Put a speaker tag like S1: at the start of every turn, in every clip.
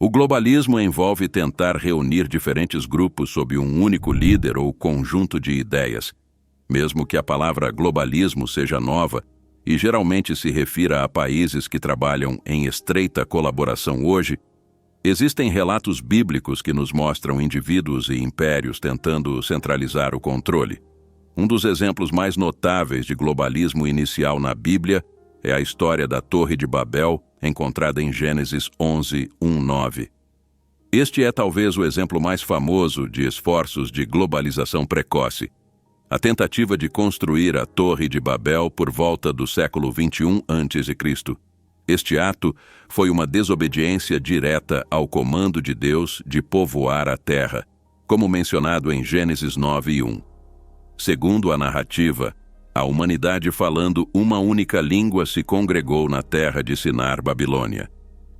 S1: O globalismo envolve tentar reunir diferentes grupos sob um único líder ou conjunto de ideias. Mesmo que a palavra globalismo seja nova e geralmente se refira a países que trabalham em estreita colaboração hoje, existem relatos bíblicos que nos mostram indivíduos e impérios tentando centralizar o controle. Um dos exemplos mais notáveis de globalismo inicial na Bíblia é a história da Torre de Babel, encontrada em Gênesis 11, 1-9. Este é talvez o exemplo mais famoso de esforços de globalização precoce. A tentativa de construir a Torre de Babel por volta do século 21 a.C. Este ato foi uma desobediência direta ao comando de Deus de povoar a terra, como mencionado em Gênesis 9:1. Segundo a narrativa, a humanidade falando uma única língua se congregou na terra de Sinar, Babilônia,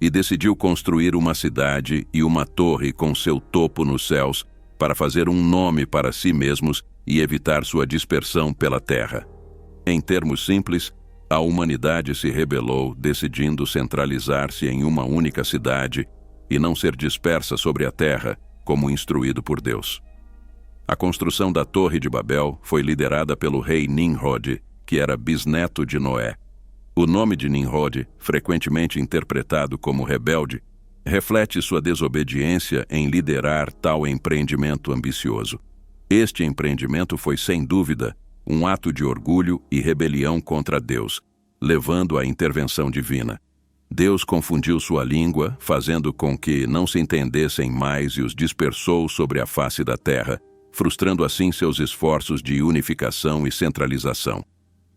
S1: e decidiu construir uma cidade e uma torre com seu topo nos céus para fazer um nome para si mesmos e evitar sua dispersão pela terra. Em termos simples, a humanidade se rebelou, decidindo centralizar-se em uma única cidade e não ser dispersa sobre a terra, como instruído por Deus. A construção da Torre de Babel foi liderada pelo rei Nimrod, que era bisneto de Noé. O nome de Nimrod, frequentemente interpretado como rebelde, reflete sua desobediência em liderar tal empreendimento ambicioso. Este empreendimento foi, sem dúvida, um ato de orgulho e rebelião contra Deus, levando à intervenção divina. Deus confundiu sua língua, fazendo com que não se entendessem mais e os dispersou sobre a face da terra, frustrando assim seus esforços de unificação e centralização.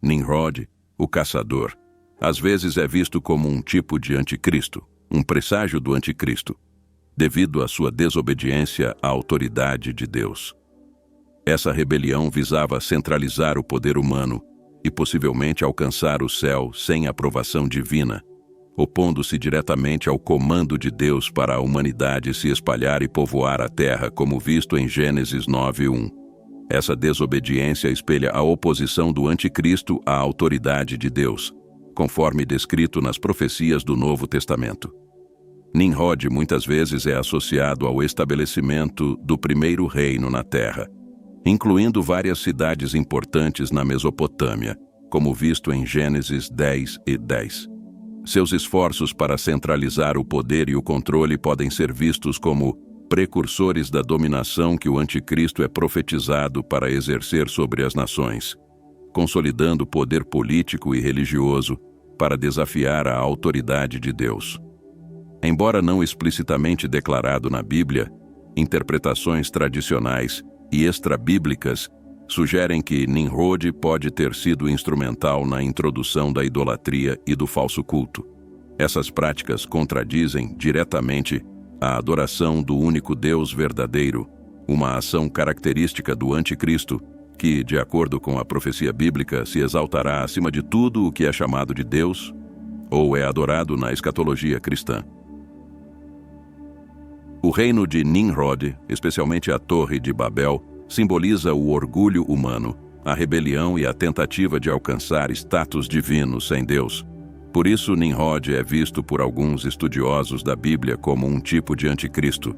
S1: Nimrod, o caçador, às vezes é visto como um tipo de anticristo, um presságio do anticristo, devido à sua desobediência à autoridade de Deus. Essa rebelião visava centralizar o poder humano e possivelmente alcançar o céu sem aprovação divina, opondo-se diretamente ao comando de Deus para a humanidade se espalhar e povoar a terra, como visto em Gênesis 9:1. Essa desobediência espelha a oposição do anticristo à autoridade de Deus, conforme descrito nas profecias do Novo Testamento. Nimrod muitas vezes é associado ao estabelecimento do primeiro reino na terra, incluindo várias cidades importantes na Mesopotâmia, como visto em Gênesis 10:10. Seus esforços para centralizar o poder e o controle podem ser vistos como precursores da dominação que o anticristo é profetizado para exercer sobre as nações, consolidando o poder político e religioso para desafiar a autoridade de Deus. Embora não explicitamente declarado na Bíblia, interpretações tradicionais e extrabíblicas sugerem que Nimrod pode ter sido instrumental na introdução da idolatria e do falso culto. Essas práticas contradizem diretamente a adoração do único Deus verdadeiro, uma ação característica do anticristo que, de acordo com a profecia bíblica, se exaltará acima de tudo o que é chamado de Deus ou é adorado na escatologia cristã. O reino de Nimrod, especialmente a Torre de Babel, simboliza o orgulho humano, a rebelião e a tentativa de alcançar status divino sem Deus. Por isso, Nimrod é visto por alguns estudiosos da Bíblia como um tipo de anticristo.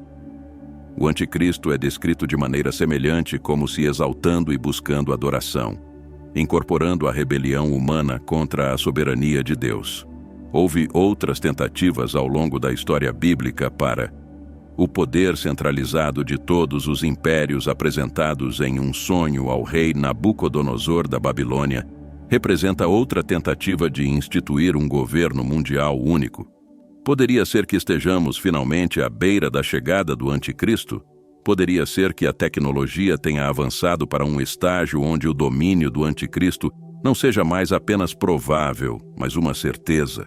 S1: O anticristo é descrito de maneira semelhante, como se exaltando e buscando adoração, incorporando a rebelião humana contra a soberania de Deus. Houve outras tentativas ao longo da história bíblica para o poder centralizado de todos os impérios apresentados em um sonho ao rei Nabucodonosor da Babilônia representa outra tentativa de instituir um governo mundial único. Poderia ser que estejamos finalmente à beira da chegada do anticristo? Poderia ser que a tecnologia tenha avançado para um estágio onde o domínio do anticristo não seja mais apenas provável, mas uma certeza.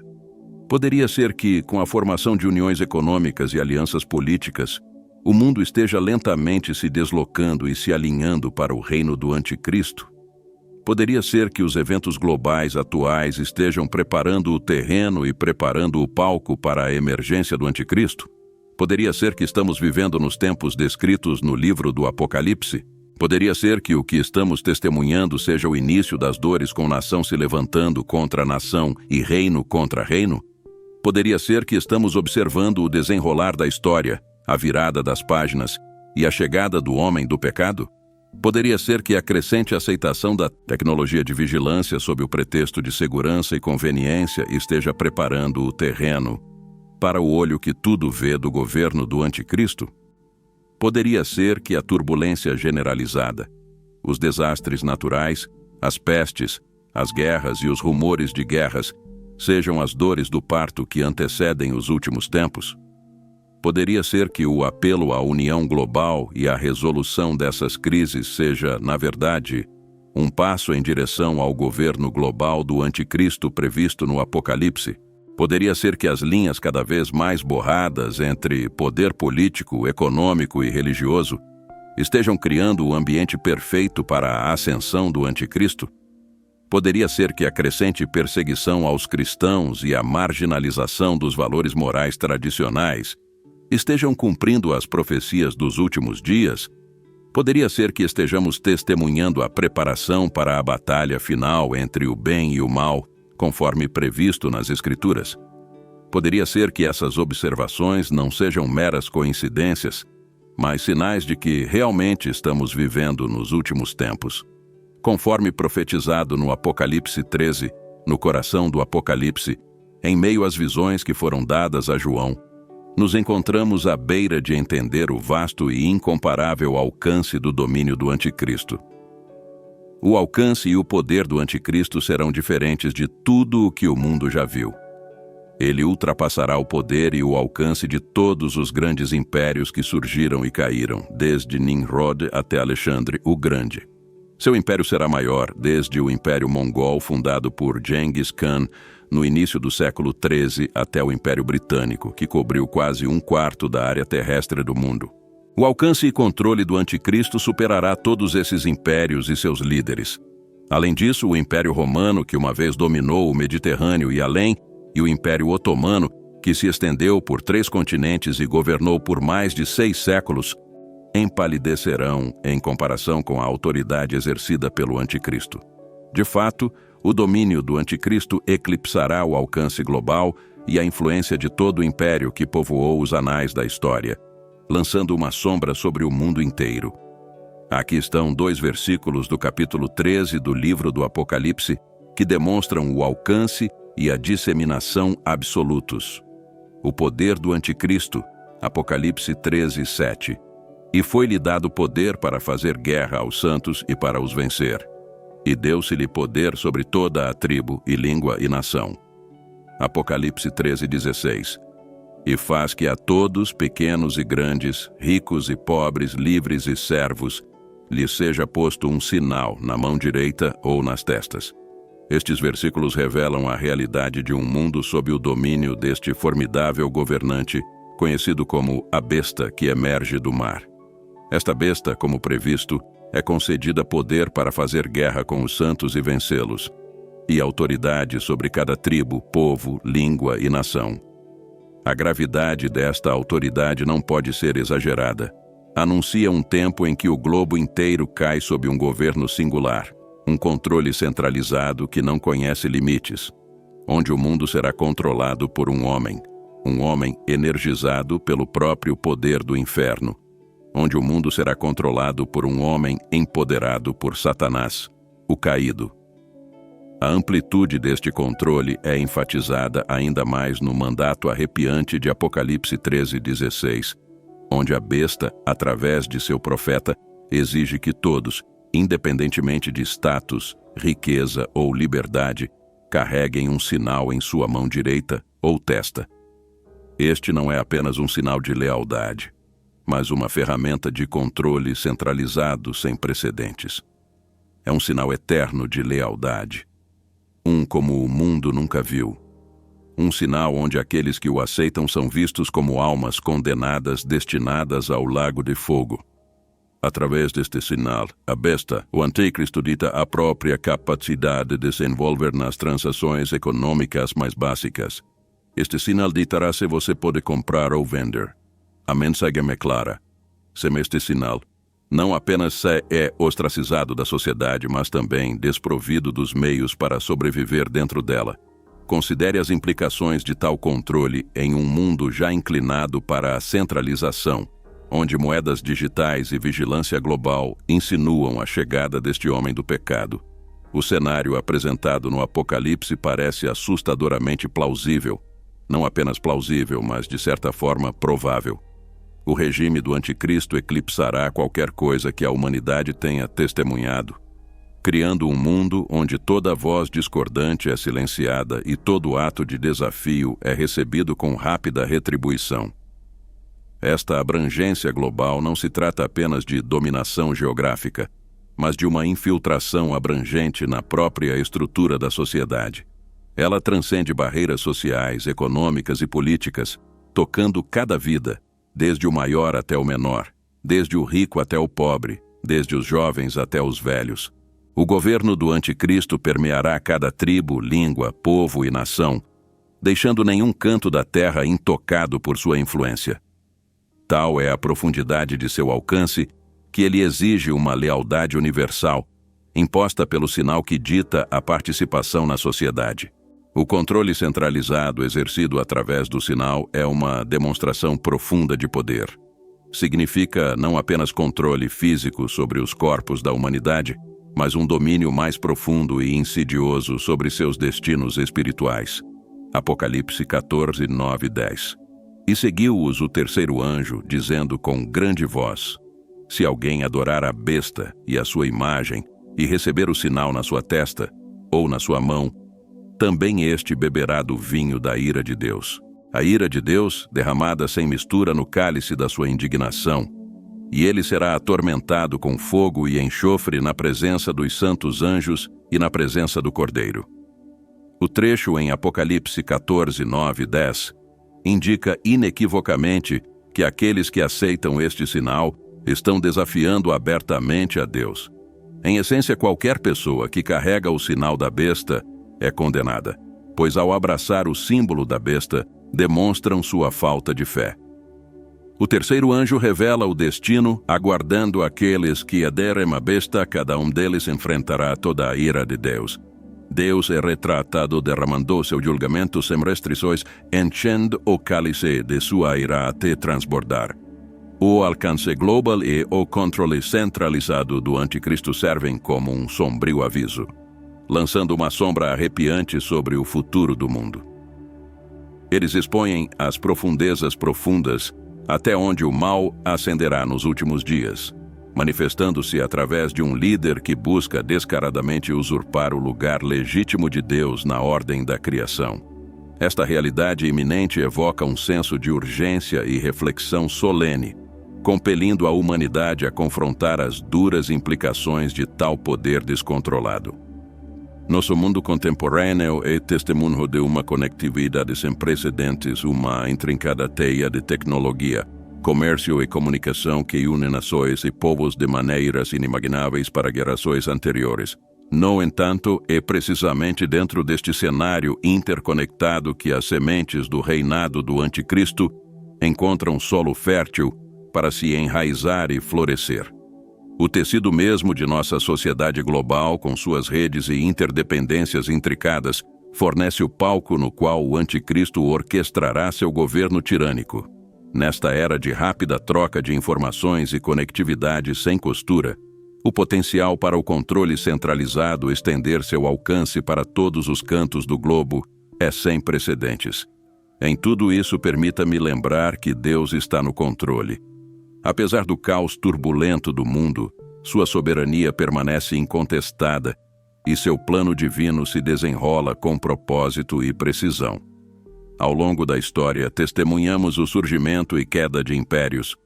S1: Poderia ser que, com a formação de uniões econômicas e alianças políticas, o mundo esteja lentamente se deslocando e se alinhando para o reino do anticristo. Poderia ser que os eventos globais atuais estejam preparando o terreno e preparando o palco para a emergência do anticristo. Poderia ser que estamos vivendo nos tempos descritos no livro do Apocalipse. Poderia ser que o que estamos testemunhando seja o início das dores com nação se levantando contra nação e reino contra reino. Poderia ser que estamos observando o desenrolar da história, a virada das páginas e a chegada do homem do pecado? Poderia ser que a crescente aceitação da tecnologia de vigilância sob o pretexto de segurança e conveniência esteja preparando o terreno para o olho que tudo vê do governo do anticristo? Poderia ser que a turbulência generalizada, os desastres naturais, as pestes, as guerras e os rumores de guerras sejam as dores do parto que antecedem os últimos tempos? Poderia ser que o apelo à união global e à resolução dessas crises seja, na verdade, um passo em direção ao governo global do anticristo previsto no Apocalipse? Poderia ser que as linhas cada vez mais borradas entre poder político, econômico e religioso estejam criando o ambiente perfeito para a ascensão do anticristo? Poderia ser que a crescente perseguição aos cristãos e a marginalização dos valores morais tradicionais estejam cumprindo as profecias dos últimos dias? Poderia ser que estejamos testemunhando a preparação para a batalha final entre o bem e o mal, conforme previsto nas Escrituras? Poderia ser que essas observações não sejam meras coincidências, mas sinais de que realmente estamos vivendo nos últimos tempos. Conforme profetizado no Apocalipse 13, no coração do Apocalipse, em meio às visões que foram dadas a João, nos encontramos à beira de entender o vasto e incomparável alcance do domínio do anticristo. O alcance e o poder do anticristo serão diferentes de tudo o que o mundo já viu. Ele ultrapassará o poder e o alcance de todos os grandes impérios que surgiram e caíram, desde Nimrod até Alexandre o Grande. Seu império será maior, desde o Império Mongol, fundado por Genghis Khan, no início do século XIII, até o Império Britânico, que cobriu quase um quarto da área terrestre do mundo. O alcance e controle do anticristo superará todos esses impérios e seus líderes. Além disso, o Império Romano, que uma vez dominou o Mediterrâneo e além, e o Império Otomano, que se estendeu por 3 continentes e governou por mais de 6 séculos, empalidecerão em comparação com a autoridade exercida pelo anticristo. De fato, o domínio do anticristo eclipsará o alcance global e a influência de todo o império que povoou os anais da história, lançando uma sombra sobre o mundo inteiro. Aqui estão 2 versículos do capítulo 13 do livro do Apocalipse que demonstram o alcance e a disseminação absolutos. O poder do anticristo, Apocalipse 13, 7. E foi-lhe dado poder para fazer guerra aos santos e para os vencer. E deu-se-lhe poder sobre toda a tribo e língua e nação. Apocalipse 13, 16. E faz que a todos, pequenos e grandes, ricos e pobres, livres e servos, lhes seja posto um sinal na mão direita ou nas testas. Estes versículos revelam a realidade de um mundo sob o domínio deste formidável governante, conhecido como a besta que emerge do mar. Esta besta, como previsto, é concedida poder para fazer guerra com os santos e vencê-los, e autoridade sobre cada tribo, povo, língua e nação. A gravidade desta autoridade não pode ser exagerada. Anuncia um tempo em que o globo inteiro cai sob um governo singular, um controle centralizado que não conhece limites, onde o mundo será controlado por um homem energizado pelo próprio poder do inferno, onde o mundo será controlado por um homem empoderado por Satanás, o caído. A amplitude deste controle é enfatizada ainda mais no mandato arrepiante de Apocalipse 13, 16, onde a besta, através de seu profeta, exige que todos, independentemente de status, riqueza ou liberdade, carreguem um sinal em sua mão direita ou testa. Este não é apenas um sinal de lealdade, mas uma ferramenta de controle centralizado sem precedentes. É um sinal eterno de lealdade, como o mundo nunca viu. Um sinal onde aqueles que o aceitam são vistos como almas condenadas destinadas ao lago de fogo. Através deste sinal, a besta, o anticristo, dita a própria capacidade de se envolver nas transações econômicas mais básicas. Este sinal ditará se você pode comprar ou vender. A mensagem é clara. Sem este sinal, não apenas se é ostracizado da sociedade, mas também desprovido dos meios para sobreviver dentro dela. Considere as implicações de tal controle em um mundo já inclinado para a centralização, onde moedas digitais e vigilância global insinuam a chegada deste homem do pecado. O cenário apresentado no Apocalipse parece assustadoramente plausível. Não apenas plausível, mas de certa forma provável. O regime do anticristo eclipsará qualquer coisa que a humanidade tenha testemunhado, criando um mundo onde toda voz discordante é silenciada e todo ato de desafio é recebido com rápida retribuição. Esta abrangência global não se trata apenas de dominação geográfica, mas de uma infiltração abrangente na própria estrutura da sociedade. Ela transcende barreiras sociais, econômicas e políticas, tocando cada vida, desde o maior até o menor, desde o rico até o pobre, desde os jovens até os velhos. O governo do anticristo permeará cada tribo, língua, povo e nação, deixando nenhum canto da terra intocado por sua influência. Tal é a profundidade de seu alcance que ele exige uma lealdade universal, imposta pelo sinal que dita a participação na sociedade. O controle centralizado exercido através do sinal é uma demonstração profunda de poder. Significa não apenas controle físico sobre os corpos da humanidade, mas um domínio mais profundo e insidioso sobre seus destinos espirituais. Apocalipse 14, 9 e 10. E seguiu-os o terceiro anjo, dizendo com grande voz: se alguém adorar a besta e a sua imagem, e receber o sinal na sua testa, ou na sua mão, também este beberá do vinho da ira de Deus. A ira de Deus, derramada sem mistura no cálice da sua indignação, e ele será atormentado com fogo e enxofre na presença dos santos anjos e na presença do Cordeiro. O trecho em Apocalipse 14, 9 e 10 indica inequivocamente que aqueles que aceitam este sinal estão desafiando abertamente a Deus. Em essência, qualquer pessoa que carrega o sinal da besta é condenada, pois ao abraçar o símbolo da besta, demonstram sua falta de fé. O terceiro anjo revela o destino, aguardando aqueles que aderem à besta, cada um deles enfrentará toda a ira de Deus. Deus é retratado derramando seu julgamento sem restrições, enchendo o cálice de sua ira até transbordar. O alcance global e o controle centralizado do anticristo servem como um sombrio aviso, lançando uma sombra arrepiante sobre o futuro do mundo. Eles expõem as profundezas profundas até onde o mal ascenderá nos últimos dias, manifestando-se através de um líder que busca descaradamente usurpar o lugar legítimo de Deus na ordem da criação. Esta realidade iminente evoca um senso de urgência e reflexão solene, compelindo a humanidade a confrontar as duras implicações de tal poder descontrolado. Nosso mundo contemporâneo é testemunho de uma conectividade sem precedentes, uma intrincada teia de tecnologia, comércio e comunicação que une nações e povos de maneiras inimagináveis para gerações anteriores. No entanto, é precisamente dentro deste cenário interconectado que as sementes do reinado do anticristo encontram solo fértil para se enraizar e florescer. O tecido mesmo de nossa sociedade global, com suas redes e interdependências intricadas, fornece o palco no qual o anticristo orquestrará seu governo tirânico. Nesta era de rápida troca de informações e conectividade sem costura, o potencial para o controle centralizado estender seu alcance para todos os cantos do globo é sem precedentes. Em tudo isso, permita-me lembrar que Deus está no controle. Apesar do caos turbulento do mundo, sua soberania permanece incontestada e seu plano divino se desenrola com propósito e precisão. Ao longo da história, testemunhamos o surgimento e queda de impérios,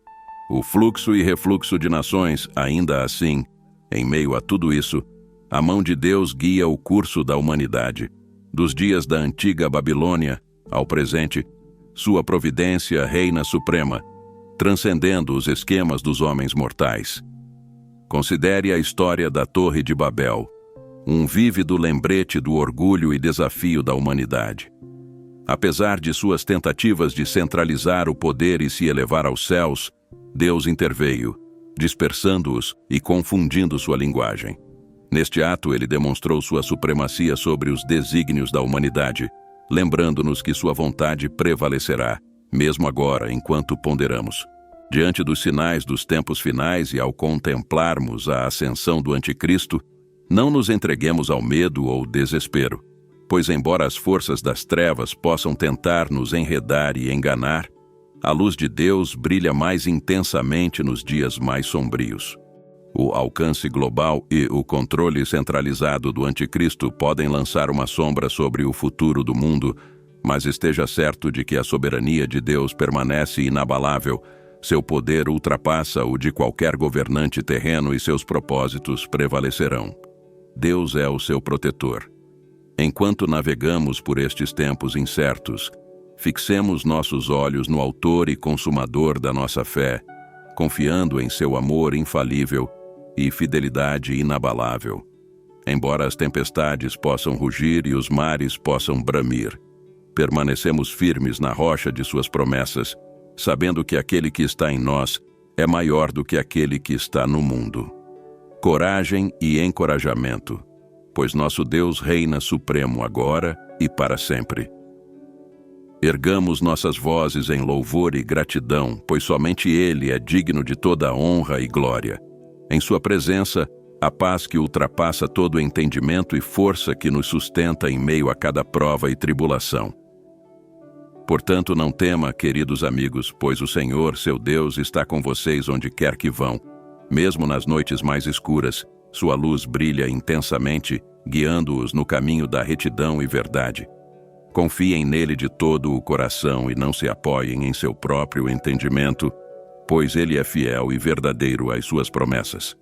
S1: o fluxo e refluxo de nações. Ainda assim, em meio a tudo isso, a mão de Deus guia o curso da humanidade. Dos dias da antiga Babilônia ao presente, sua providência reina suprema, transcendendo os esquemas dos homens mortais. Considere a história da Torre de Babel, um vívido lembrete do orgulho e desafio da humanidade. Apesar de suas tentativas de centralizar o poder e se elevar aos céus, Deus interveio, dispersando-os e confundindo sua linguagem. Neste ato, ele demonstrou sua supremacia sobre os desígnios da humanidade, lembrando-nos que sua vontade prevalecerá, mesmo agora, enquanto ponderamos. Diante dos sinais dos tempos finais e ao contemplarmos a ascensão do Anticristo, não nos entreguemos ao medo ou desespero, pois embora as forças das trevas possam tentar nos enredar e enganar, a luz de Deus brilha mais intensamente nos dias mais sombrios. O alcance global e o controle centralizado do Anticristo podem lançar uma sombra sobre o futuro do mundo, mas esteja certo de que a soberania de Deus permanece inabalável, seu poder ultrapassa o de qualquer governante terreno e seus propósitos prevalecerão. Deus é o seu protetor. Enquanto navegamos por estes tempos incertos, fixemos nossos olhos no Autor e Consumador da nossa fé, confiando em seu amor infalível e fidelidade inabalável. Embora as tempestades possam rugir e os mares possam bramir, permanecemos firmes na rocha de suas promessas, sabendo que aquele que está em nós é maior do que aquele que está no mundo. Coragem e encorajamento, pois nosso Deus reina supremo agora e para sempre. Ergamos nossas vozes em louvor e gratidão, pois somente Ele é digno de toda honra e glória. Em sua presença, a paz que ultrapassa todo o entendimento e força que nos sustenta em meio a cada prova e tribulação. Portanto, não tema, queridos amigos, pois o Senhor, seu Deus, está com vocês onde quer que vão. Mesmo nas noites mais escuras, sua luz brilha intensamente, guiando-os no caminho da retidão e verdade. Confiem nele de todo o coração e não se apoiem em seu próprio entendimento, pois ele é fiel e verdadeiro às suas promessas.